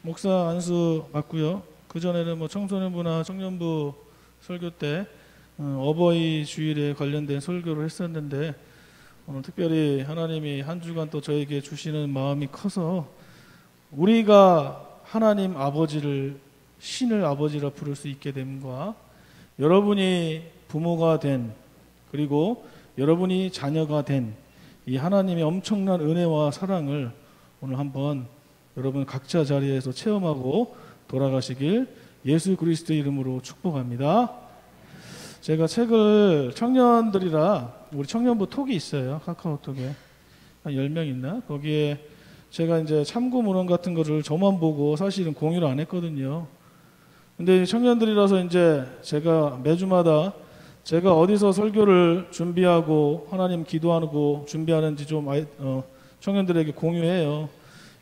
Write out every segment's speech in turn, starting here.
목사 안수 받고요. 그전에는 뭐 청소년부나 청년부 설교 때 어버이 주일에 관련된 설교를 했었는데, 오늘 특별히 하나님이 한 주간 또 저에게 주시는 마음이 커서 우리가 하나님 아버지를 신을 아버지라 부를 수 있게 됨과, 여러분이 부모가 된, 그리고 여러분이 자녀가 된 이 하나님의 엄청난 은혜와 사랑을 오늘 한번 여러분 각자 자리에서 체험하고 돌아가시길 예수 그리스도의 이름으로 축복합니다. 제가 책을, 청년들이라 우리 청년부 톡이 있어요. 카카오톡에 한 10명 있나? 거기에 제가 이제 참고 문헌 같은 거를 저만 보고 사실은 공유를 안 했거든요. 근데 청년들이라서 이제 제가 매주마다 제가 어디서 설교를 준비하고 하나님 기도하고 준비하는지 좀 청년들에게 공유해요.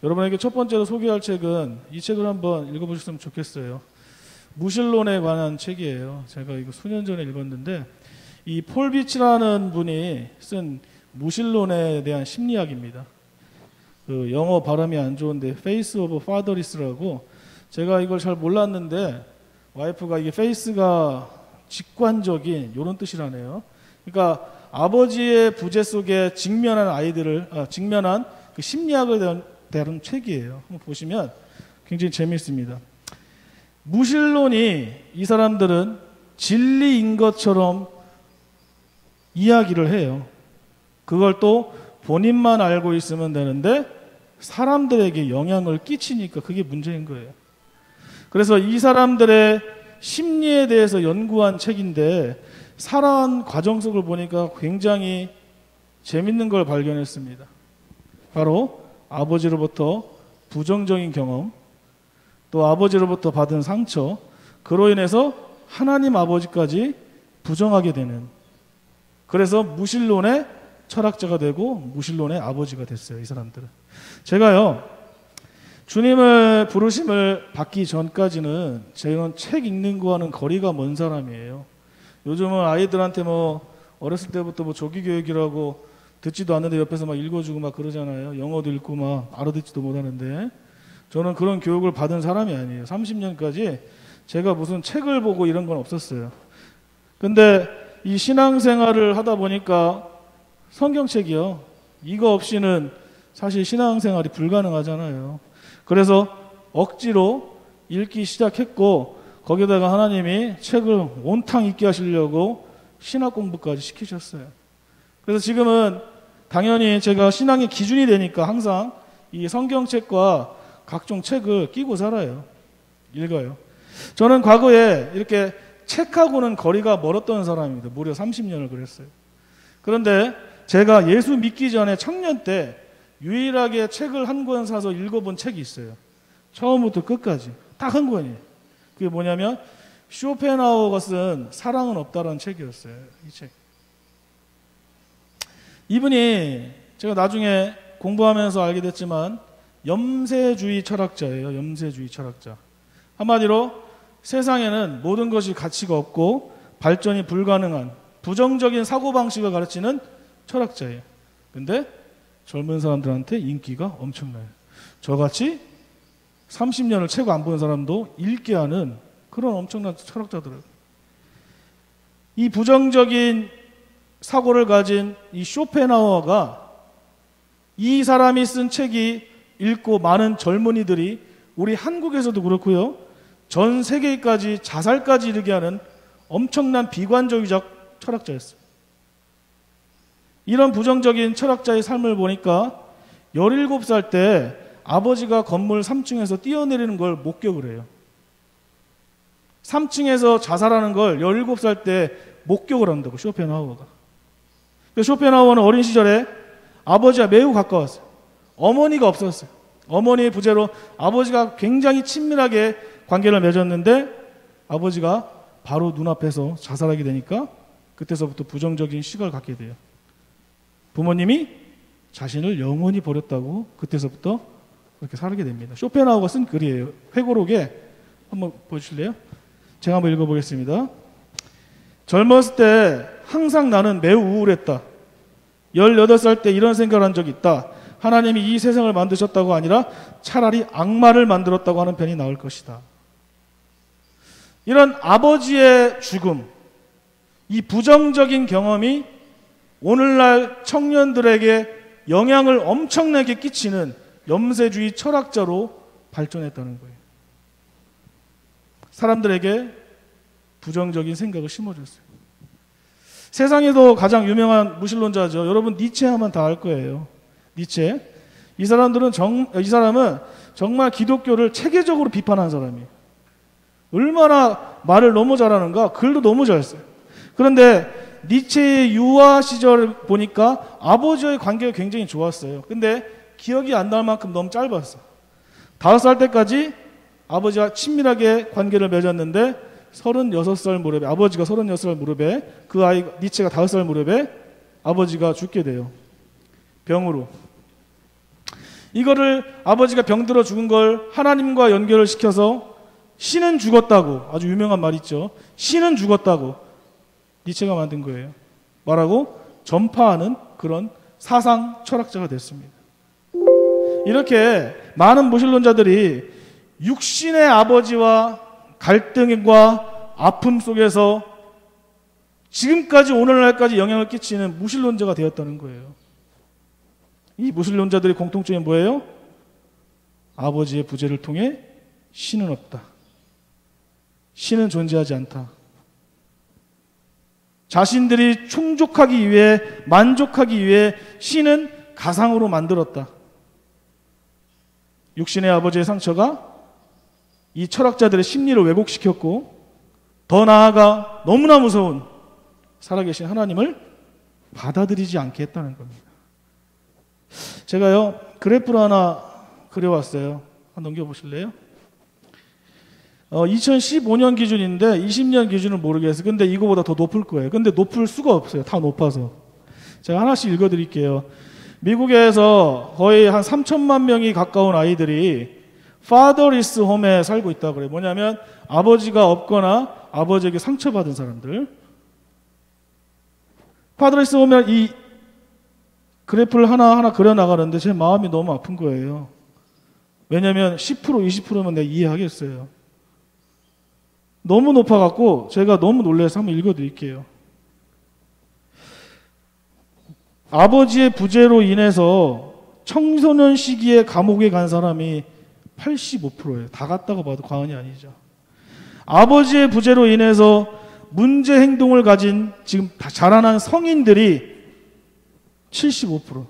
여러분에게 첫 번째로 소개할 책은 이 책을 한번 읽어보셨으면 좋겠어요. 무신론에 관한 책이에요. 제가 이거 수년 전에 읽었는데, 이 폴 비치라는 분이 쓴 무신론에 대한 심리학입니다. 그 영어 발음이 안 좋은데 Face of Fatheris라고, 제가 이걸 잘 몰랐는데 와이프가 이게 페이스가 직관적인 이런 뜻이라네요. 그러니까 아버지의 부재 속에 직면한 직면한 그 심리학을 다룬 책이에요. 한번 보시면 굉장히 재미있습니다. 무신론이, 이 사람들은 진리인 것처럼 이야기를 해요. 그걸 또 본인만 알고 있으면 되는데 사람들에게 영향을 끼치니까 그게 문제인 거예요. 그래서 이 사람들의 심리에 대해서 연구한 책인데, 살아온 과정 속을 보니까 굉장히 재밌는 걸 발견했습니다. 바로 아버지로부터 부정적인 경험, 또 아버지로부터 받은 상처, 그로 인해서 하나님 아버지까지 부정하게 되는, 그래서 무신론의 철학자가 되고 무신론의 아버지가 됐어요. 이 사람들은. 제가요, 주님을 부르심을 받기 전까지는 저는 책 읽는 거와는 거리가 먼 사람이에요. 요즘은 아이들한테 뭐 어렸을 때부터 뭐 조기교육이라고 듣지도 않는데 옆에서 막 읽어주고 막 그러잖아요. 영어도 읽고 막 알아듣지도 못하는데, 저는 그런 교육을 받은 사람이 아니에요. 30년까지 제가 무슨 책을 보고 이런 건 없었어요. 근데 이 신앙생활을 하다 보니까 성경책이요, 이거 없이는 사실 신앙생활이 불가능하잖아요. 그래서 억지로 읽기 시작했고, 거기다가 하나님이 책을 온탕 읽게 하시려고 신학 공부까지 시키셨어요. 그래서 지금은 당연히 제가 신앙의 기준이 되니까 항상 이 성경책과 각종 책을 끼고 살아요. 읽어요. 저는 과거에 이렇게 책하고는 거리가 멀었던 사람입니다. 무려 30년을 그랬어요. 그런데 제가 예수 믿기 전에 청년 때 유일하게 책을 한 권 사서 읽어본 책이 있어요. 처음부터 끝까지 딱 한 권이에요. 그게 뭐냐면 쇼펜하우어가 쓴 사랑은 없다라는 책이었어요. 이 책. 이분이 제가 나중에 공부하면서 알게 됐지만 염세주의 철학자예요. 염세주의 철학자. 한마디로 세상에는 모든 것이 가치가 없고 발전이 불가능한 부정적인 사고방식을 가르치는 철학자예요. 근데 젊은 사람들한테 인기가 엄청나요. 저같이 30년을 책 안 본 사람도 읽게 하는 그런 엄청난 철학자들을. 이 부정적인 사고를 가진 이 쇼펜하우어가, 이 사람이 쓴 책이 읽고 많은 젊은이들이 우리 한국에서도 그렇고요, 전 세계까지 자살까지 이르게 하는 엄청난 비관적이적 철학자였어요. 이런 부정적인 철학자의 삶을 보니까 17살 때 아버지가 건물 3층에서 뛰어내리는 걸 목격을 해요. 3층에서 자살하는 걸 17살 때 목격을 한다고, 쇼펜하우어가. 쇼펜하우어는 어린 시절에 아버지와 매우 가까웠어요. 어머니가 없었어요. 어머니의 부재로 아버지가 굉장히 친밀하게 관계를 맺었는데 아버지가 바로 눈앞에서 자살하게 되니까 그때서부터 부정적인 시각을 갖게 돼요. 부모님이 자신을 영원히 버렸다고 그때서부터 그렇게 살게 됩니다. 쇼펜하우어가 쓴 글이에요. 회고록에 한번 보실래요? 제가 한번 읽어보겠습니다. 젊었을 때 항상 나는 매우 우울했다. 18살 때 이런 생각을 한 적이 있다. 하나님이 이 세상을 만드셨다고 아니라 차라리 악마를 만들었다고 하는 편이 나올 것이다. 이런 아버지의 죽음, 이 부정적인 경험이 오늘날 청년들에게 영향을 엄청나게 끼치는 염세주의 철학자로 발전했다는 거예요. 사람들에게 부정적인 생각을 심어줬어요. 세상에도 가장 유명한 무신론자죠. 여러분 니체 하면 다 알 거예요. 니체. 이 사람은 정말 기독교를 체계적으로 비판한 사람이에요. 얼마나 말을 너무 잘하는가. 글도 너무 잘 써요. 그런데 니체의 유아 시절을 보니까 아버지와의 관계가 굉장히 좋았어요. 근데 기억이 안 날 만큼 너무 짧았어. 5살 때까지 아버지와 친밀하게 관계를 맺었는데 36살 무렵에, 아버지가 36살 무렵에, 그 아이 니체가 5살 무렵에 아버지가 죽게 돼요. 병으로. 이거를 아버지가 병들어 죽은 걸 하나님과 연결을 시켜서 신은 죽었다고, 아주 유명한 말 있죠. 신은 죽었다고 니체가 만든 거예요. 말하고 전파하는 그런 사상 철학자가 됐습니다. 이렇게 많은 무신론자들이 육신의 아버지와 갈등과 아픔 속에서 지금까지 오늘날까지 영향을 끼치는 무신론자가 되었다는 거예요. 이 무신론자들의 공통점이 뭐예요? 아버지의 부재를 통해 신은 없다. 신은 존재하지 않다. 자신들이 충족하기 위해, 만족하기 위해 신은 가상으로 만들었다. 육신의 아버지의 상처가 이 철학자들의 심리를 왜곡시켰고, 더 나아가 너무나 무서운 살아계신 하나님을 받아들이지 않게 했다는 겁니다. 제가요, 그래프를 하나 그려왔어요. 한번 넘겨보실래요? 2015년 기준인데 20년 기준은 모르겠어요. 근데 이거보다 더 높을 거예요. 근데 높을 수가 없어요. 다 높아서. 제가 하나씩 읽어드릴게요. 미국에서 거의 한 3천만 명이 가까운 아이들이 fatherless home에 살고 있다고 그래요. 뭐냐면 아버지가 없거나 아버지에게 상처받은 사람들. fatherless home에 이 그래프를 하나하나 그려나가는데 제 마음이 너무 아픈 거예요. 왜냐면 10% 20%면 내가 이해하겠어요. 너무 높아갖고 제가 너무 놀라서 한번 읽어드릴게요. 아버지의 부재로 인해서 청소년 시기에 감옥에 간 사람이 85%예요. 다 갔다고 봐도 과언이 아니죠. 아버지의 부재로 인해서 문제 행동을 가진 지금 다 자라난 성인들이 75%.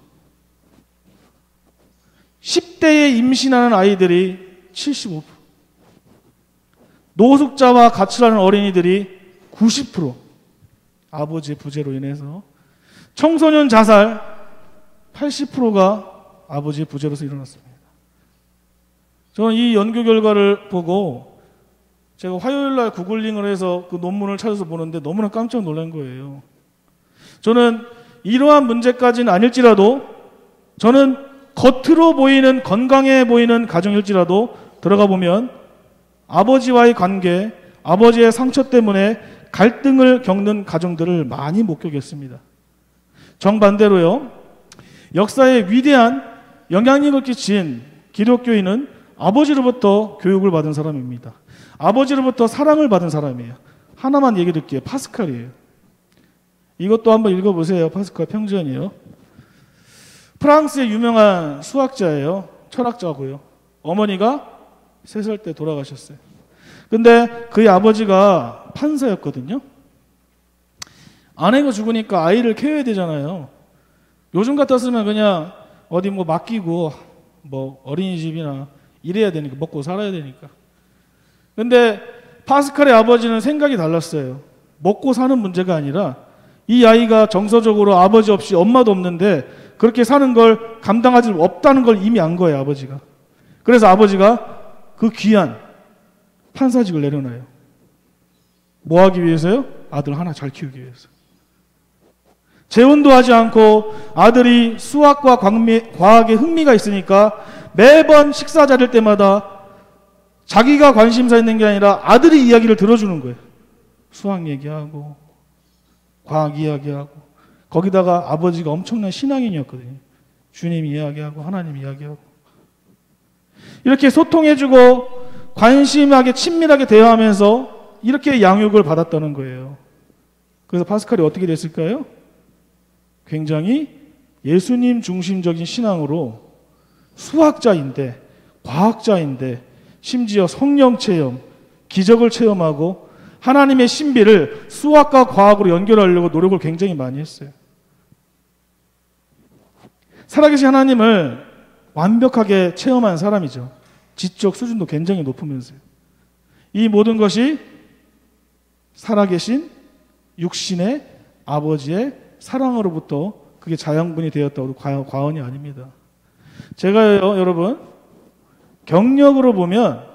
10대에 임신하는 아이들이 75%. 노숙자와 가출하는 어린이들이 90%. 아버지의 부재로 인해서. 청소년 자살 80%가 아버지의 부재로서 일어났습니다. 저는 이 연구 결과를 보고 제가 화요일날 구글링을 해서 그 논문을 찾아서 보는데 너무나 깜짝 놀란 거예요. 저는 이러한 문제까지는 아닐지라도, 저는 겉으로 보이는 건강해 보이는 가정일지라도 들어가 보면 아버지와의 관계, 아버지의 상처 때문에 갈등을 겪는 가정들을 많이 목격했습니다. 정반대로요, 역사에 위대한 영향력을 끼친 기독교인은 아버지로부터 교육을 받은 사람입니다. 아버지로부터 사랑을 받은 사람이에요. 하나만 얘기 드릴게요. 파스칼이에요. 이것도 한번 읽어보세요. 파스칼 평전이에요. 프랑스의 유명한 수학자예요. 철학자고요. 어머니가 3살 때 돌아가셨어요. 근데 그의 아버지가 판사였거든요. 아내가 죽으니까 아이를 케어해야 되잖아요. 요즘 같았으면 그냥 어디 뭐 맡기고 뭐 어린이집이나 일해야 되니까, 먹고 살아야 되니까. 근데 파스칼의 아버지는 생각이 달랐어요. 먹고 사는 문제가 아니라 이 아이가 정서적으로 아버지 없이 엄마도 없는데 그렇게 사는 걸 감당하지 없다는 걸 이미 안 거예요, 아버지가. 그래서 아버지가 그 귀한 판사직을 내려놔요. 뭐 하기 위해서요? 아들 하나 잘 키우기 위해서. 재혼도 하지 않고 아들이 수학과 과학에 흥미가 있으니까 매번 식사 자릴 때마다 자기가 관심사 있는 게 아니라 아들이 이야기를 들어주는 거예요. 수학 얘기하고 과학 이야기하고. 거기다가 아버지가 엄청난 신앙인이었거든요. 주님 이야기하고 하나님 이야기하고 이렇게 소통해주고 관심하게 친밀하게 대화하면서 이렇게 양육을 받았다는 거예요. 그래서 파스칼이 어떻게 됐을까요? 굉장히 예수님 중심적인 신앙으로 수학자인데 과학자인데 심지어 성령 체험, 기적을 체험하고 하나님의 신비를 수학과 과학으로 연결하려고 노력을 굉장히 많이 했어요. 살아계신 하나님을 완벽하게 체험한 사람이죠. 지적 수준도 굉장히 높으면서요. 이 모든 것이 살아계신 육신의 아버지의 사랑으로부터 그게 자양분이 되었다고 해도 과언이 아닙니다. 제가요, 여러분, 경력으로 보면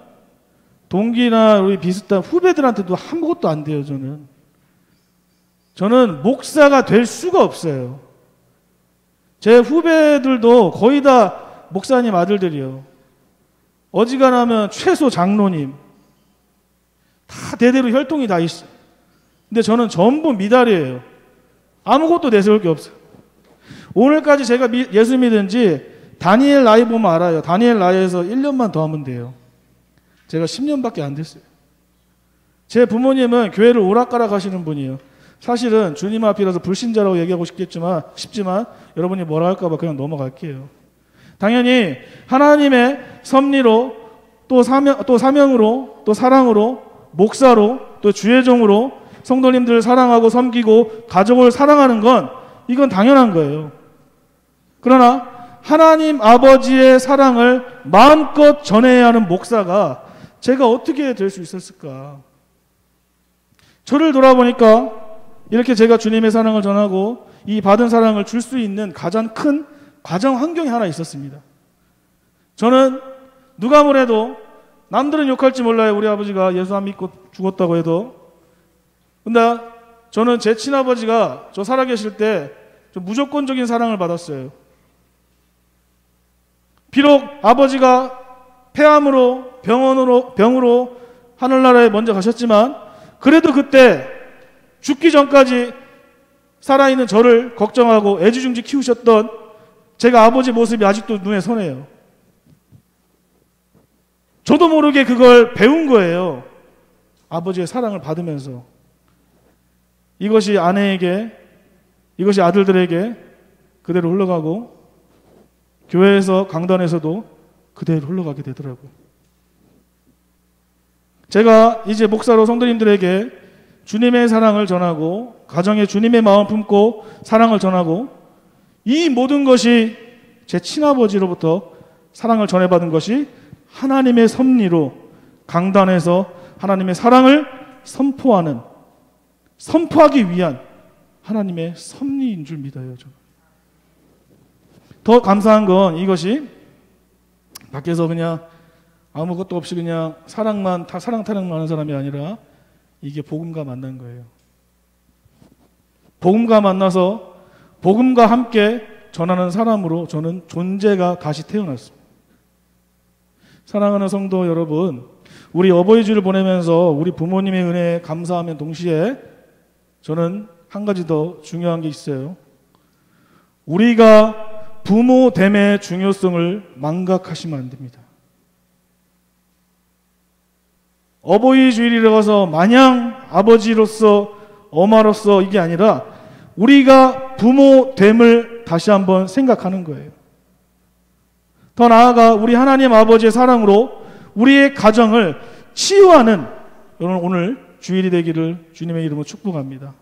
동기나 우리 비슷한 후배들한테도 아무것도 안 돼요, 저는 목사가 될 수가 없어요. 제 후배들도 거의 다 목사님 아들들이요. 어지간하면 최소 장로님. 다 대대로 혈통이 다 있어요. 근데 저는 전부 미달이에요. 아무것도 내세울 게 없어요. 오늘까지 제가 예수 믿은 지 다니엘 나이 보면 알아요. 다니엘 나이에서 1년만 더 하면 돼요. 제가 10년밖에 안 됐어요. 제 부모님은 교회를 오락가락 하시는 분이에요. 사실은 주님 앞이라서 불신자라고 얘기하고 싶지만 여러분이 뭐라 할까봐 그냥 넘어갈게요. 당연히 하나님의 섭리로 또 사명으로 또 사랑으로 목사로 또 주의 종으로 성도님들을 사랑하고 섬기고 가족을 사랑하는 건 이건 당연한 거예요. 그러나 하나님 아버지의 사랑을 마음껏 전해야 하는 목사가 제가 어떻게 될 수 있었을까? 저를 돌아보니까 이렇게 제가 주님의 사랑을 전하고 이 받은 사랑을 줄 수 있는 가장 큰 과정 환경이 하나 있었습니다. 저는 누가 뭐래도 남들은 욕할지 몰라요. 우리 아버지가 예수 안 믿고 죽었다고 해도. 근데 저는 제 친아버지가 저 살아계실 때 좀 무조건적인 사랑을 받았어요. 비록 아버지가 폐암으로 병으로 하늘나라에 먼저 가셨지만 그래도 그때 죽기 전까지 살아있는 저를 걱정하고 애지중지 키우셨던 제가 아버지 모습이 아직도 눈에 선해요. 저도 모르게 그걸 배운 거예요. 아버지의 사랑을 받으면서. 이것이 아내에게, 이것이 아들들에게 그대로 흘러가고 교회에서 강단에서도 그대로 흘러가게 되더라고요. 제가 이제 목사로 성도님들에게 주님의 사랑을 전하고 가정에 주님의 마음 품고 사랑을 전하고 이 모든 것이 제 친아버지로부터 사랑을 전해받은 것이 하나님의 섭리로 강단에서 하나님의 사랑을 선포하기 위한 하나님의 섭리인 줄 믿어요. 저는. 더 감사한 건 이것이 밖에서 그냥 아무것도 없이 그냥 사랑 타령만 하는 사람이 아니라 이게 복음과 만난 거예요. 복음과 만나서 복음과 함께 전하는 사람으로 저는 존재가 다시 태어났습니다. 사랑하는 성도 여러분, 우리 어버이 주를 보내면서 우리 부모님의 은혜에 감사하면 동시에 저는 한 가지 더 중요한 게 있어요. 우리가 부모됨의 중요성을 망각하시면 안 됩니다. 어버이 주일이라고 해서 마냥 아버지로서 엄마로서 이게 아니라 우리가 부모됨을 다시 한번 생각하는 거예요. 더 나아가 우리 하나님 아버지의 사랑으로 우리의 가정을 치유하는 오늘 주일이 되기를 주님의 이름으로 축복합니다.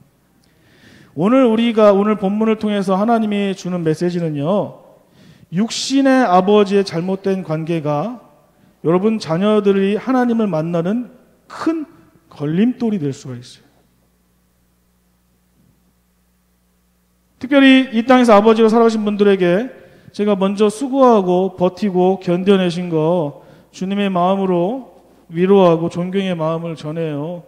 오늘 본문을 통해서 하나님이 주는 메시지는요, 육신의 아버지의 잘못된 관계가 여러분 자녀들이 하나님을 만나는 큰 걸림돌이 될 수가 있어요. 특별히 이 땅에서 아버지로 살아가신 분들에게 제가 먼저 수고하고 버티고 견뎌내신 거 주님의 마음으로 위로하고 존경의 마음을 전해요.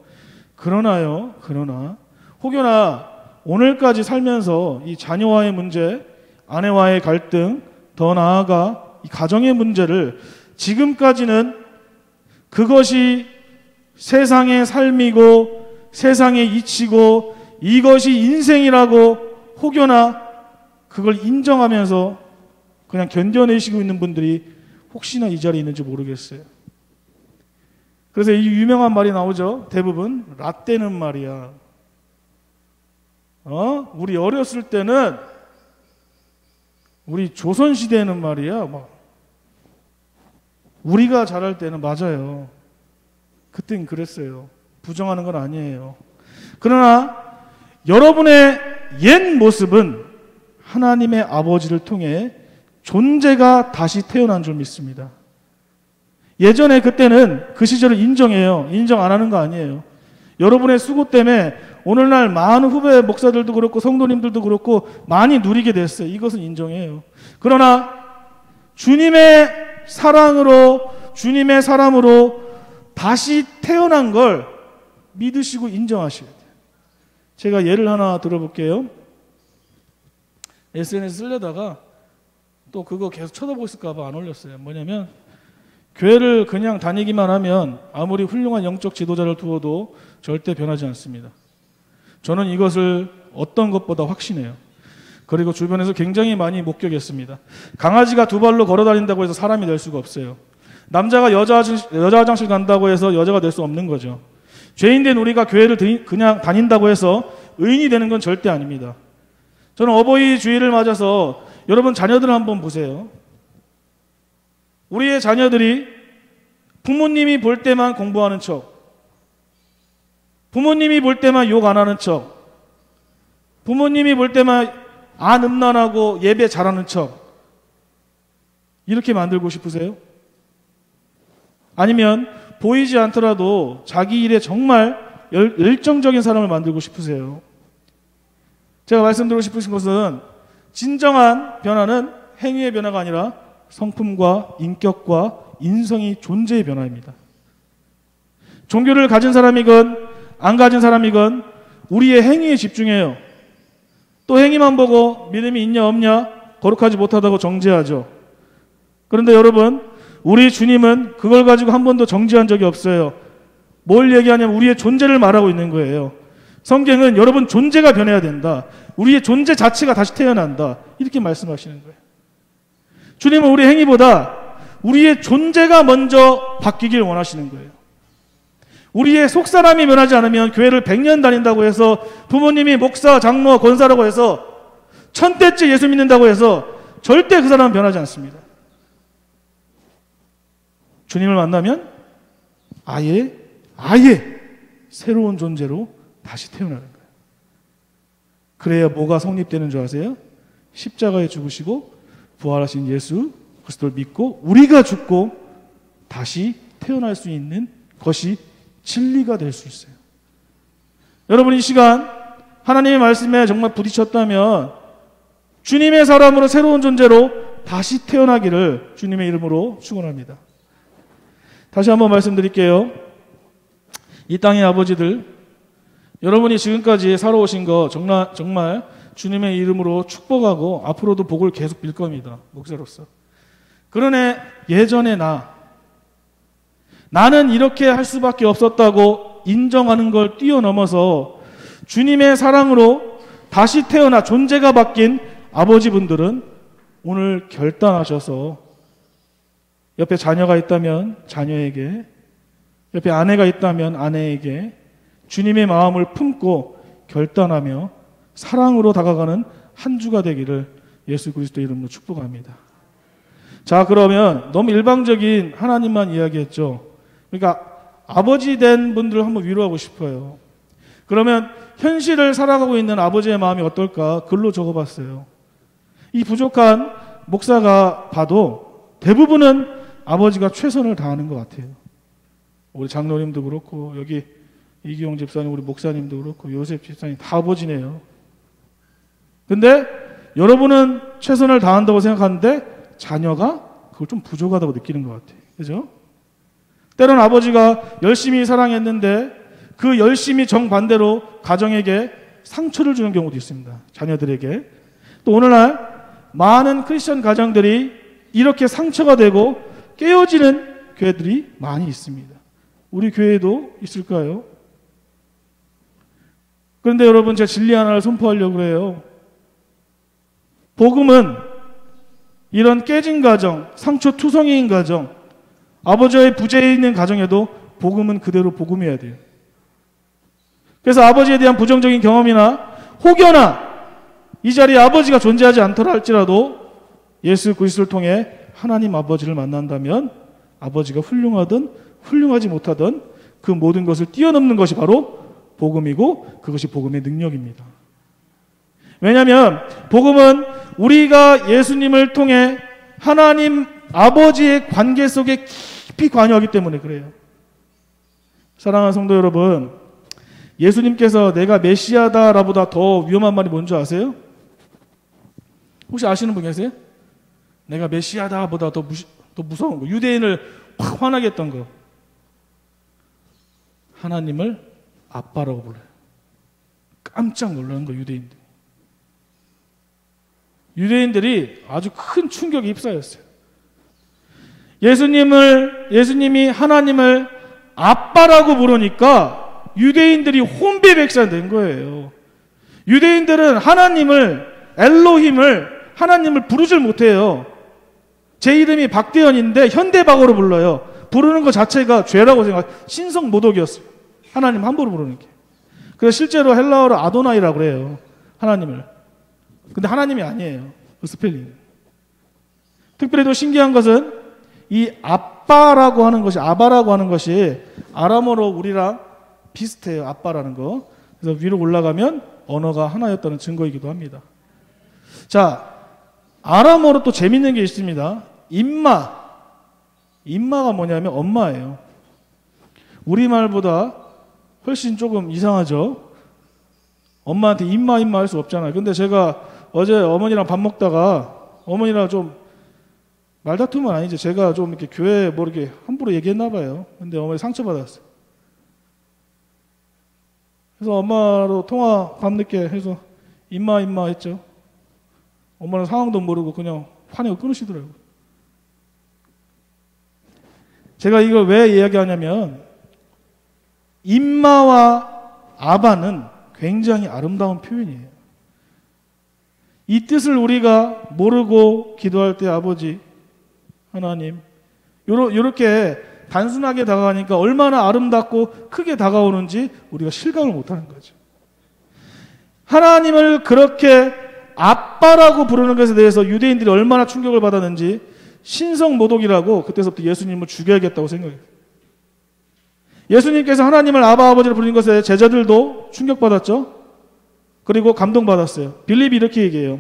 그러나 혹여나 오늘까지 살면서 이 자녀와의 문제, 아내와의 갈등, 더 나아가 이 가정의 문제를 지금까지는 그것이 세상의 삶이고 세상의 이치고 이것이 인생이라고 혹여나 그걸 인정하면서 그냥 견뎌내시고 있는 분들이 혹시나 이 자리에 있는지 모르겠어요. 그래서 이 유명한 말이 나오죠. 대부분 라떼는 말이야. 우리 어렸을 때는, 우리 조선시대에는 말이야, 우리가 자랄 때는 맞아요. 그땐 그랬어요. 부정하는 건 아니에요. 그러나 여러분의 옛 모습은 하나님의 아버지를 통해 존재가 다시 태어난 줄 믿습니다. 예전에 그때는 그 시절을 인정해요. 인정 안 하는 거 아니에요. 여러분의 수고 때문에 오늘날 많은 후배 목사들도 그렇고 성도님들도 그렇고 많이 누리게 됐어요. 이것은 인정해요. 그러나 주님의 사랑으로, 주님의 사람으로 다시 태어난 걸 믿으시고 인정하셔야 돼요. 제가 예를 하나 들어볼게요. SNS 쓰려다가 또 그거 계속 쳐다보고 있을까 봐 안 올렸어요. 뭐냐면, 교회를 그냥 다니기만 하면 아무리 훌륭한 영적 지도자를 두어도 절대 변하지 않습니다. 저는 이것을 어떤 것보다 확신해요. 그리고 주변에서 굉장히 많이 목격했습니다. 강아지가 두 발로 걸어 다닌다고 해서 사람이 될 수가 없어요. 남자가 여자 화장실 간다고 해서 여자가 될 수 없는 거죠. 죄인된 우리가 교회를 그냥 다닌다고 해서 의인이 되는 건 절대 아닙니다. 저는 어버이 주일을 맞아서 여러분 자녀들 한번 보세요. 우리의 자녀들이 부모님이 볼 때만 공부하는 척, 부모님이 볼 때만 욕 안 하는 척, 부모님이 볼 때만 안 음란하고 예배 잘하는 척, 이렇게 만들고 싶으세요? 아니면 보이지 않더라도 자기 일에 정말 열정적인 사람을 만들고 싶으세요? 제가 말씀드리고 싶으신 것은, 진정한 변화는 행위의 변화가 아니라 성품과 인격과 인성이 존재의 변화입니다. 종교를 가진 사람이건 안 가진 사람이건 우리의 행위에 집중해요. 또 행위만 보고 믿음이 있냐 없냐 거룩하지 못하다고 정죄하죠. 그런데 여러분, 우리 주님은 그걸 가지고 한 번도 정죄한 적이 없어요. 뭘 얘기하냐면 우리의 존재를 말하고 있는 거예요. 성경은 여러분 존재가 변해야 된다. 우리의 존재 자체가 다시 태어난다. 이렇게 말씀하시는 거예요. 주님은 우리 행위보다 우리의 존재가 먼저 바뀌길 원하시는 거예요. 우리의 속사람이 변하지 않으면 교회를 100년 다닌다고 해서, 부모님이 목사, 장로, 권사라고 해서 1000대째 예수 믿는다고 해서 절대 그 사람은 변하지 않습니다. 주님을 만나면 아예 새로운 존재로 다시 태어나는 거예요. 그래야 뭐가 성립되는 줄 아세요? 십자가에 죽으시고 부활하신 예수 그리스도를 믿고 우리가 죽고 다시 태어날 수 있는 것이 진리가 될 수 있어요. 여러분, 이 시간 하나님의 말씀에 정말 부딪혔다면 주님의 사람으로 새로운 존재로 다시 태어나기를 주님의 이름으로 축원합니다. 다시 한번 말씀드릴게요. 이 땅의 아버지들, 여러분이 지금까지 살아오신 거 정말 주님의 이름으로 축복하고 앞으로도 복을 계속 빌 겁니다. 목사로서. 그러나 예전의 나는 이렇게 할 수밖에 없었다고 인정하는 걸 뛰어넘어서 주님의 사랑으로 다시 태어나 존재가 바뀐 아버지분들은 오늘 결단하셔서 옆에 자녀가 있다면 자녀에게, 옆에 아내가 있다면 아내에게 주님의 마음을 품고 결단하며 사랑으로 다가가는 한 주가 되기를 예수 그리스도 이름으로 축복합니다. 자, 그러면 너무 일방적인 하나님만 이야기했죠. 그러니까 아버지 된 분들을 한번 위로하고 싶어요. 그러면 현실을 살아가고 있는 아버지의 마음이 어떨까 글로 적어봤어요. 이 부족한 목사가 봐도 대부분은 아버지가 최선을 다하는 것 같아요. 우리 장로님도 그렇고 여기 이기용 집사님, 우리 목사님도 그렇고 요셉 집사님 다 아버지네요. 근데 여러분은 최선을 다한다고 생각하는데 자녀가 그걸 좀 부족하다고 느끼는 것 같아요. 그죠? 때로는 아버지가 열심히 사랑했는데 그 열심히 정반대로 가정에게 상처를 주는 경우도 있습니다. 자녀들에게. 또 오늘날 많은 크리스천 가정들이 이렇게 상처가 되고 깨어지는 교회들이 많이 있습니다. 우리 교회에도 있을까요? 그런데 여러분, 제가 진리 하나를 선포하려고 해요. 복음은 이런 깨진 가정, 상처투성이인 가정, 아버지의 부재에 있는 가정에도 복음은 그대로 복음이어야 돼요. 그래서 아버지에 대한 부정적인 경험이나 혹여나 이 자리에 아버지가 존재하지 않더라 할지라도 예수 그리스도를 통해 하나님 아버지를 만난다면 아버지가 훌륭하든 훌륭하지 못하든 그 모든 것을 뛰어넘는 것이 바로 복음이고 그것이 복음의 능력입니다. 왜냐하면 복음은 우리가 예수님을 통해 하나님 아버지의 관계 속에 깊이 관여하기 때문에 그래요. 사랑하는 성도 여러분, 예수님께서 내가 메시아다라보다 더 위험한 말이 뭔지 아세요? 혹시 아시는 분 계세요? 내가 메시아다보다 더 무서운 거, 유대인을 확 화나게 했던 거, 하나님을 아빠라고 불러요. 깜짝 놀라는 거, 유대인들이 아주 큰 충격에 휩싸였어요. 예수님이 하나님을 아빠라고 부르니까 유대인들이 혼비백산 된 거예요. 유대인들은 엘로힘을 하나님을 부르질 못해요. 제 이름이 박대현인데 현대박어로 불러요. 부르는 것 자체가 죄라고 신성모독이었어요. 하나님 함부로 부르는 게. 그래서 실제로 헬라어로 아도나이라고 그래요. 하나님을. 근데 하나님이 아니에요. 그 스펠링. 특별히 또 신기한 것은 이 아빠라고 하는 것이, 아바라고 하는 것이 아람어로 우리랑 비슷해요. 아빠라는 거. 그래서 위로 올라가면 언어가 하나였다는 증거이기도 합니다. 자, 아람어로 또 재밌는 게 있습니다. 임마가 뭐냐면 엄마예요. 우리말보다 훨씬 조금 이상하죠. 엄마한테 임마 할 수 없잖아요. 근데 제가 어제 어머니랑 밥 먹다가 어머니랑 좀 말다툼은 아니지. 제가 좀 이렇게 교회에 뭐 이렇게 함부로 얘기했나 봐요. 근데 어머니 상처받았어요. 그래서 엄마로 통화 밤늦게 해서 임마 했죠. 엄마는 상황도 모르고 그냥 화내고 끊으시더라고요. 제가 이걸 왜 이야기하냐면 임마와 아바는 굉장히 아름다운 표현이에요. 이 뜻을 우리가 모르고 기도할 때 아버지, 하나님, 이렇게 단순하게 다가가니까 얼마나 아름답고 크게 다가오는지 우리가 실감을 못하는 거죠. 하나님을 그렇게 아빠라고 부르는 것에 대해서 유대인들이 얼마나 충격을 받았는지 신성모독이라고 그때서부터 예수님을 죽여야겠다고 생각해요. 예수님께서 하나님을 아버지를 부르는 것에 제자들도 충격받았죠. 그리고 감동받았어요. 빌립이 이렇게 얘기해요.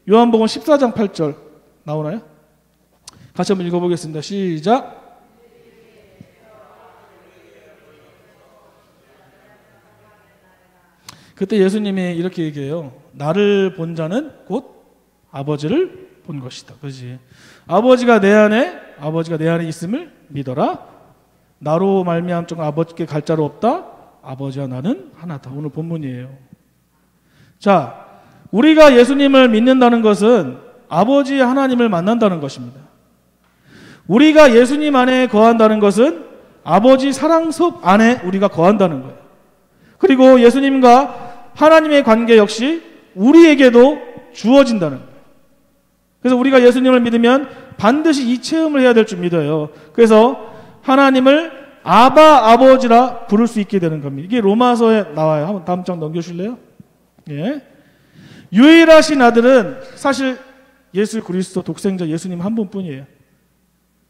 요한복음 14장 8절 나오나요? 같이 한번 읽어보겠습니다. 시작. 그때 예수님이 이렇게 얘기해요. 나를 본 자는 곧 아버지를 본 것이다. 그렇지? 아버지가 내 안에 있음을 믿어라. 나로 말미암 쪽 아버지께 갈 자로 없다. 아버지와 나는 하나다. 오늘 본문이에요. 자, 우리가 예수님을 믿는다는 것은 아버지 하나님을 만난다는 것입니다. 우리가 예수님 안에 거한다는 것은 아버지 사랑섭 안에 우리가 거한다는 거예요. 그리고 예수님과 하나님의 관계 역시 우리에게도 주어진다는 거예요. 그래서 우리가 예수님을 믿으면 반드시 이 체험을 해야 될 줄 믿어요. 그래서 하나님을 아버지라 부를 수 있게 되는 겁니다. 이게 로마서에 나와요. 한번 다음 장 넘겨주실래요? 예. 유일하신 아들은 사실 예수 그리스도 독생자 예수님 한 분뿐이에요.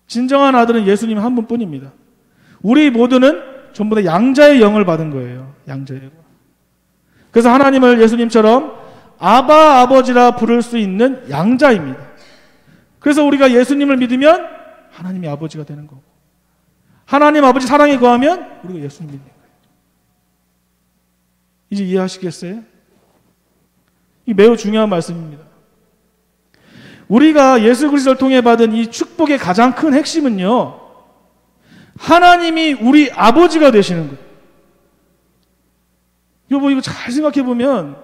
진정한 아들은 예수님 한 분뿐입니다. 우리 모두는 전부 다 양자의 영을 받은 거예요. 양자의 영. 그래서 하나님을 예수님처럼 아버지라 부를 수 있는 양자입니다. 그래서 우리가 예수님을 믿으면 하나님이 아버지가 되는 거고, 하나님 아버지 사랑에 거하면 우리가 예수님 믿는 거예요. 이제 이해하시겠어요? 이 매우 중요한 말씀입니다. 우리가 예수 그리스도를 통해 받은 이 축복의 가장 큰 핵심은요, 하나님이 우리 아버지가 되시는 거예요. 여보, 이거 잘 생각해 보면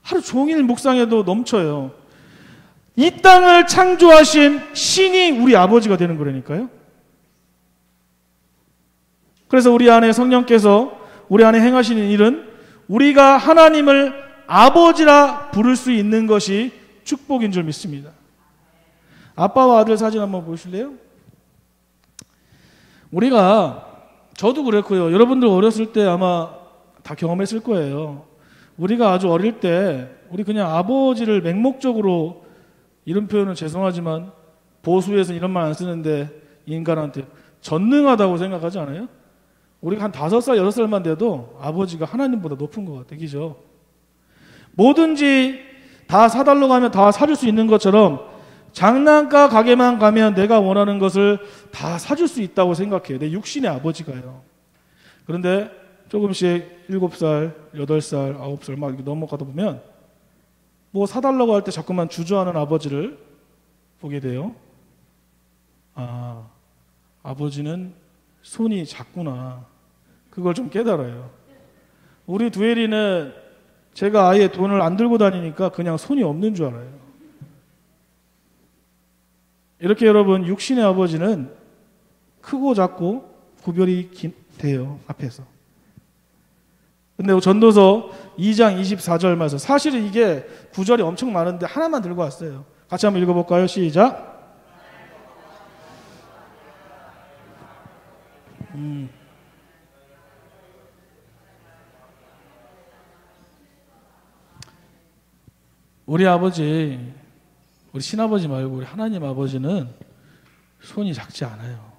하루 종일 묵상해도 넘쳐요. 이 땅을 창조하신 신이 우리 아버지가 되는 거라니까요. 그래서 우리 안에 성령께서 우리 안에 행하시는 일은 우리가 하나님을 아버지라 부를 수 있는 것이 축복인 줄 믿습니다. 아빠와 아들 사진 한번 보실래요? 저도 그랬고요. 여러분들 어렸을 때 아마 다 경험했을 거예요. 우리가 아주 어릴 때 우리 그냥 아버지를 맹목적으로, 이런 표현은 죄송하지만 보수에서 이런 말 안 쓰는데 인간한테 전능하다고 생각하지 않아요? 우리가 한 5살, 6살만 돼도 아버지가 하나님보다 높은 것 같아요. 그죠? 뭐든지 다 사달라고 하면 다 사줄 수 있는 것처럼 장난감 가게만 가면 내가 원하는 것을 다 사줄 수 있다고 생각해요. 내 육신의 아버지가요. 그런데 조금씩 7살, 8살, 9살 막 이렇게 넘어가다 보면 뭐 사달라고 할 때 자꾸만 주저하는 아버지를 보게 돼요. 아, 아버지는 손이 작구나. 그걸 좀 깨달아요. 우리 두엘이는 제가 아예 돈을 안 들고 다니니까 그냥 손이 없는 줄 알아요. 이렇게 여러분, 육신의 아버지는 크고 작고 구별이 돼요. 앞에서. 근데 전도서 2장 24절 말씀, 사실은 이게 구절이 엄청 많은데 하나만 들고 왔어요. 같이 한번 읽어볼까요? 시작. 우리 아버지, 우리 신아버지 말고 우리 하나님 아버지는 손이 작지 않아요.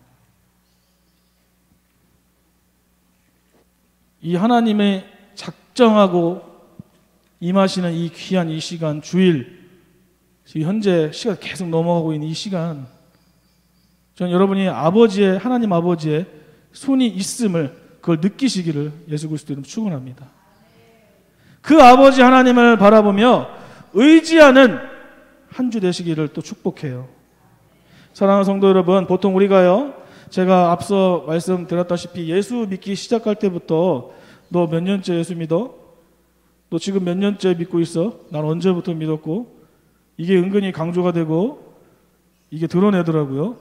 이 하나님의 작정하고 임하시는 이 귀한 이 시간, 주일, 지금 현재 시간 계속 넘어가고 있는 이 시간, 저는 여러분이 아버지의, 하나님 아버지의 손이 있음을, 그걸 느끼시기를 예수 그리스도 이름으로 축원합니다. 그 아버지 하나님을 바라보며 의지하는 한 주 되시기를 또 축복해요. 사랑하는 성도 여러분, 보통 우리가요, 제가 앞서 말씀드렸다시피 예수 믿기 시작할 때부터 너 몇 년째 예수 믿어? 너 지금 몇 년째 믿고 있어? 난 언제부터 믿었고? 이게 은근히 강조가 되고 이게 드러내더라고요.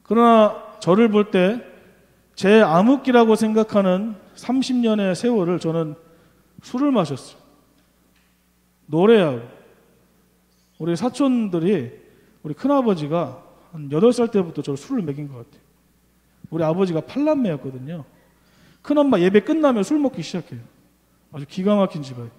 그러나 저를 볼 때 제 암흑기라고 생각하는 30년의 세월을 저는 술을 마셨어요. 노래하고. 우리 사촌들이, 우리 큰아버지가 한 8살 때부터 저를 술을 먹인 것 같아요. 우리 아버지가 팔남매였거든요. 큰엄마 예배 끝나면 술 먹기 시작해요. 아주 기가 막힌 집안이에요.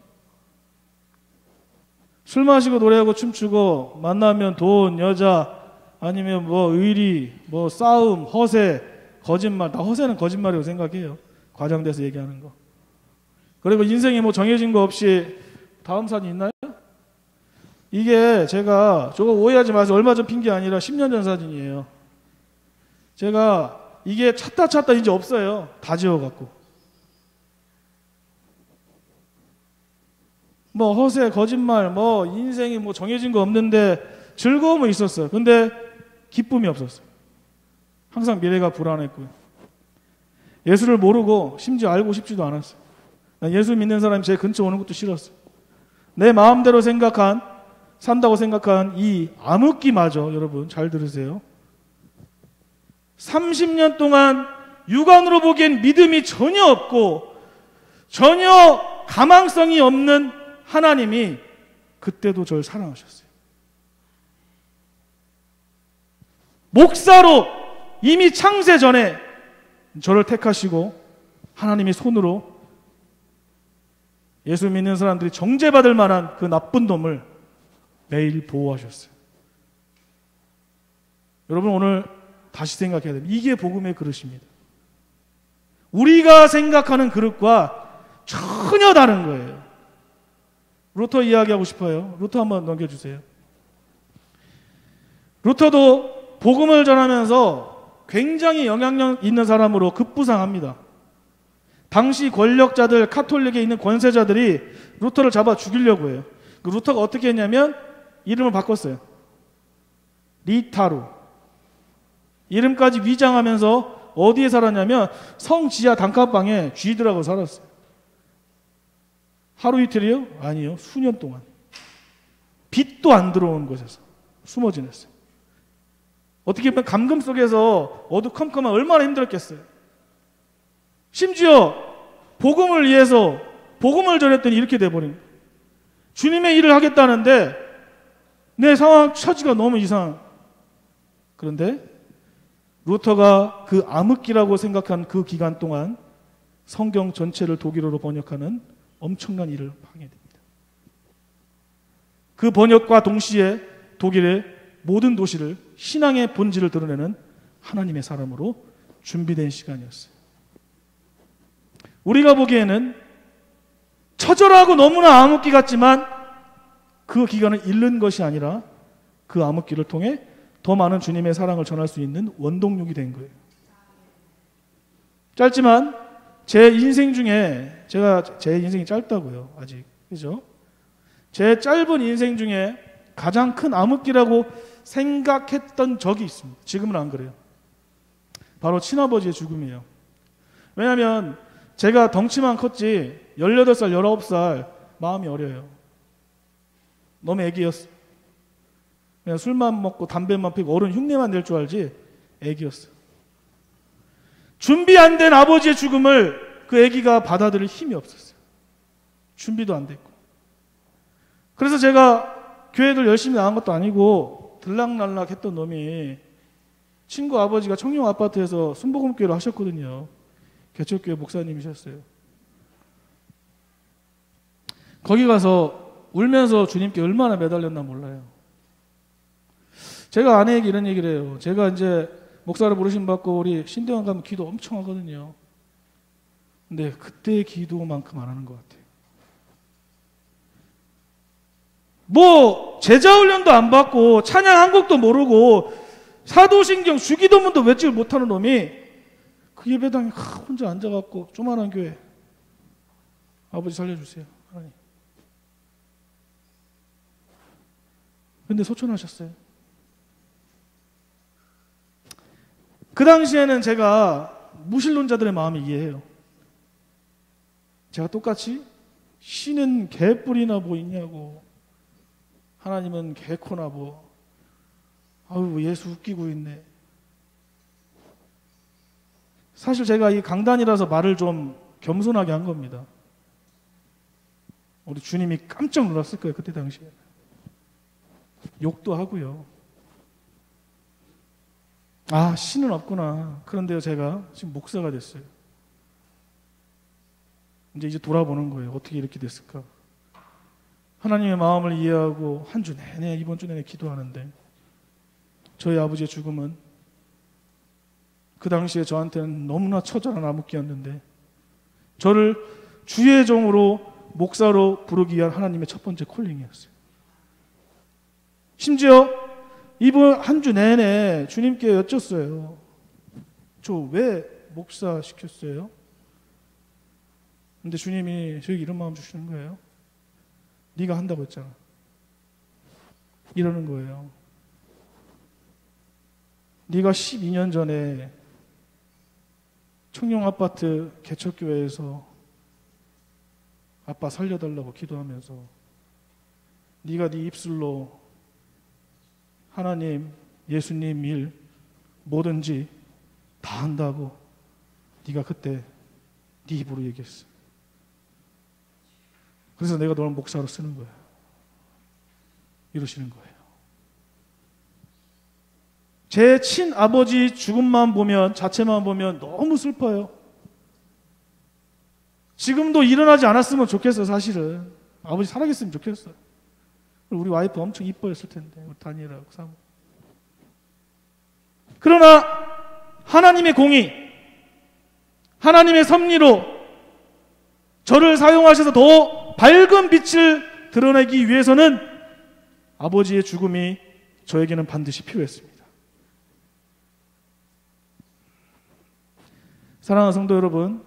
술 마시고 노래하고 춤추고, 만나면 돈, 여자, 아니면 뭐 의리, 뭐 싸움, 허세, 거짓말. 다 허세는 거짓말이라고 생각해요. 과장돼서 얘기하는 거. 그리고 인생에 뭐 정해진 거 없이. 다음 사진 있나요? 이게 제가, 저거 오해하지 마세요. 얼마 전 핀 게 아니라 10년 전 사진이에요. 제가 이게 찾다 이제 없어요. 다 지워갖고. 뭐 허세, 거짓말, 뭐 인생이 뭐 정해진 거 없는데 즐거움은 있었어요. 근데 기쁨이 없었어요. 항상 미래가 불안했고요. 예수를 모르고 심지어 알고 싶지도 않았어요. 난 예수 믿는 사람이 제 근처 오는 것도 싫었어요. 내 마음대로 산다고 생각한 이 암흑기마저, 여러분 잘 들으세요. 30년 동안 육안으로 보기엔 믿음이 전혀 없고 전혀 가망성이 없는 하나님이 그때도 저를 사랑하셨어요. 목사로 이미 창세 전에 저를 택하시고 하나님의 손으로 예수 믿는 사람들이 정죄받을 만한 그 나쁜 놈을 매일 보호하셨어요. 여러분, 오늘 다시 생각해야 됩니다. 이게 복음의 그릇입니다. 우리가 생각하는 그릇과 전혀 다른 거예요. 루터 이야기하고 싶어요. 루터 한번 넘겨주세요. 루터도 복음을 전하면서 굉장히 영향력 있는 사람으로 급부상합니다. 당시 권력자들, 카톨릭에 있는 권세자들이 루터를 잡아 죽이려고 해요. 그 루터가 어떻게 했냐면 이름을 바꿨어요. 리타루. 이름까지 위장하면서 어디에 살았냐면 성 지하 단칸방에 쥐들하고 살았어요. 하루 이틀이요? 아니요. 수년 동안. 빛도 안 들어오는 곳에서 숨어 지냈어요. 어떻게 보면 감금 속에서 어두컴컴한 얼마나 힘들었겠어요. 심지어 복음을 위해서 복음을 전했더니 이렇게 돼버린 거예요. 주님의 일을 하겠다는데 내 상황 처지가 너무 이상. 그런데 루터가 그 암흑기라고 생각한 그 기간 동안 성경 전체를 독일어로 번역하는 엄청난 일을 하게 됩니다. 그 번역과 동시에 독일의 모든 도시를 신앙의 본질을 드러내는 하나님의 사람으로 준비된 시간이었어요. 우리가 보기에는 처절하고 너무나 암흑기 같지만 그 기간을 잃는 것이 아니라 그 암흑기를 통해 더 많은 주님의 사랑을 전할 수 있는 원동력이 된 거예요. 짧지만 제 인생 중에, 제 인생이 짧다고요, 아직. 그죠? 제 짧은 인생 중에 가장 큰 암흑기라고 생각했던 적이 있습니다. 지금은 안 그래요. 바로 친아버지의 죽음이에요. 왜냐하면 제가 덩치만 컸지 18살, 19살 마음이 어려요. 너무 애기였어. 그냥 술만 먹고 담배만 피고 어른 흉내만 낼 줄 알지 애기였어. 준비 안 된 아버지의 죽음을 그 애기가 받아들일 힘이 없었어요. 준비도 안 됐고. 그래서 제가 교회를 열심히 나간 것도 아니고 들락날락 했던 놈이 친구 아버지가 청룡 아파트에서 순복음교회를 하셨거든요. 개척교회 목사님이셨어요. 거기 가서 울면서 주님께 얼마나 매달렸나 몰라요. 제가 아내에게 이런 얘기를 해요. 제가 이제 목사를 부르심 받고 우리 신대원 가면 기도 엄청 하거든요. 근데 그때의 기도만큼 안 하는 것 같아요. 뭐 제자 훈련도 안 받고 찬양 한 곡도 모르고 사도신경 주기도문도 외치지 못하는 놈이 그 예배당에 혼자 앉아갖고 조만한 교회 아버지 살려주세요 하나님. 근데 소천하셨어요. 그 당시에는 제가 무신론자들의 마음을 이해해요. 제가 똑같이 신은 개뿔이나 뭐 있냐고, 하나님은 개코나 뭐, 아유 예수 웃기고 있네. 사실 제가 이 강단이라서 말을 좀 겸손하게 한 겁니다. 우리 주님이 깜짝 놀랐을 거예요. 그때 당시에 욕도 하고요. 아, 신은 없구나. 그런데요, 제가 지금 목사가 됐어요. 이제 돌아보는 거예요. 어떻게 이렇게 됐을까? 하나님의 마음을 이해하고 한 주 내내, 이번 주 내내 기도하는데 저희 아버지의 죽음은 그 당시에 저한테는 너무나 처절한 암흑기였는데 저를 주의 종으로 목사로 부르기 위한 하나님의 첫 번째 콜링이었어요. 심지어 이번 한 주 내내 주님께 여쭸어요. 저 왜 목사 시켰어요? 근데 주님이 저에게 이런 마음 주시는 거예요. 네가 한다고 했잖아. 이러는 거예요. 네가 12년 전에 청룡아파트 개척교회에서 아빠 살려달라고 기도하면서 네가 네 입술로 하나님, 예수님 일 뭐든지 다 한다고 네가 그때 네 입으로 얘기했어. 그래서 내가 너를 목사로 쓰는 거야. 이러시는 거예요. 제 친아버지 죽음만 보면, 자체만 보면 너무 슬퍼요. 지금도 일어나지 않았으면 좋겠어요. 사실은 아버지 살아계셨으면 좋겠어요. 우리 와이프 엄청 이뻐했을 텐데, 우리 다니엘하고 사모. 그러나 하나님의 공의, 하나님의 섭리로 저를 사용하셔서 더 밝은 빛을 드러내기 위해서는 아버지의 죽음이 저에게는 반드시 필요했습니다. 사랑하는 성도 여러분,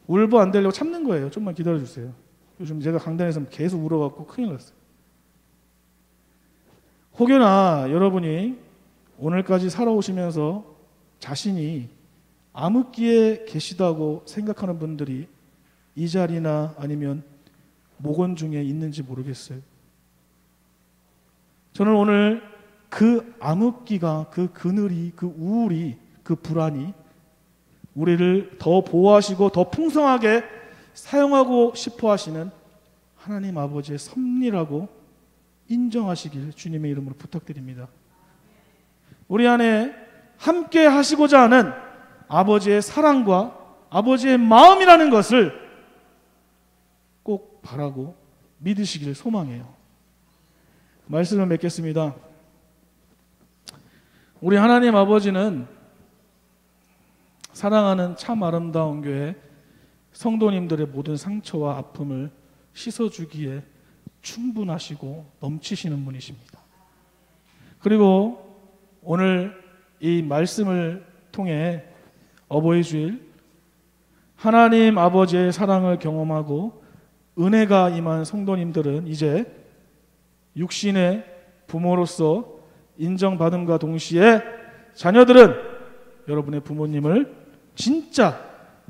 울보 안 되려고 참는 거예요. 좀만 기다려주세요. 요즘 제가 강단에서 계속 울어갖고 큰일 났어요. 혹여나 여러분이 오늘까지 살아오시면서 자신이 암흑기에 계시다고 생각하는 분들이 이 자리나 아니면 목원 중에 있는지 모르겠어요. 저는 오늘 그 암흑기가, 그 그늘이, 그 우울이, 그 불안이 우리를 더 보호하시고 더 풍성하게 사용하고 싶어 하시는 하나님 아버지의 섭리라고 인정하시길 주님의 이름으로 부탁드립니다. 우리 안에 함께 하시고자 하는 아버지의 사랑과 아버지의 마음이라는 것을 꼭 바라고 믿으시기를 소망해요. 말씀을 맺겠습니다. 우리 하나님 아버지는 사랑하는 참 아름다운 교회 성도님들의 모든 상처와 아픔을 씻어주기에 충분하시고 넘치시는 분이십니다. 그리고 오늘 이 말씀을 통해 어버이 주일 하나님 아버지의 사랑을 경험하고 은혜가 임한 성도님들은 이제 육신의 부모로서 인정받음과 동시에 자녀들은 여러분의 부모님을 진짜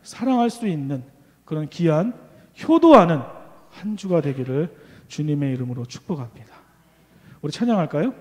사랑할 수 있는 그런 귀한 효도하는 한 주가 되기를 주님의 이름으로 축복합니다. 우리 찬양할까요?